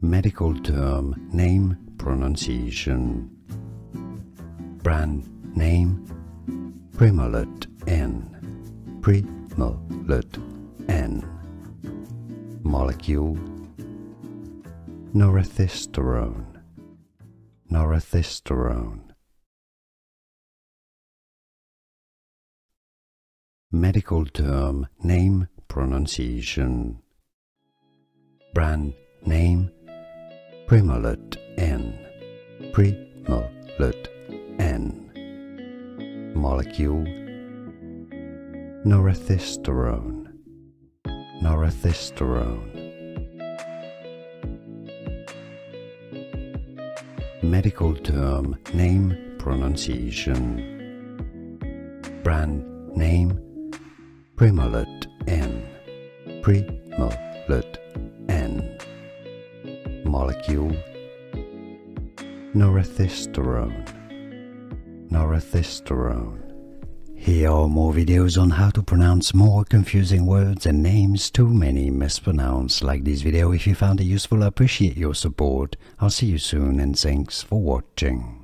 Medical term, name, pronunciation. Brand name, Primolut N. Primolut N. Molecule, Norethisterone. Norethisterone. Medical term, name, pronunciation. Brand name, Primolut N. Primolut N. Molecule, Norethisterone. Norethisterone. Medical term, name, pronunciation. Brand name, Primolut N. Primolut N. Molecule, Norethisterone. Norethisterone. Here are more videos on how to pronounce more confusing words and names too many mispronounced. Like this video if you found it useful. I appreciate your support. I'll see you soon and thanks for watching.